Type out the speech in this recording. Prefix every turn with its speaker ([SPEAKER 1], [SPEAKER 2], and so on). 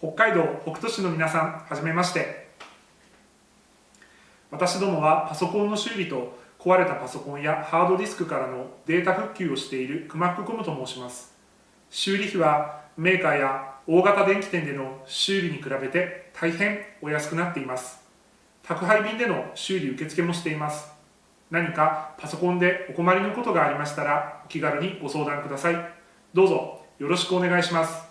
[SPEAKER 1] 北海道北斗市の皆さん、はじめまして。私どもはパソコンの修理と壊れたパソコンやハードディスクからのデータ復旧をしているクマックコムと申します。修理費はメーカーや大型電気店での修理に比べて大変お安くなっています。宅配便での修理受付もしています。何かパソコンでお困りのことがありましたらお気軽にご相談ください。どうぞよろしくお願いします。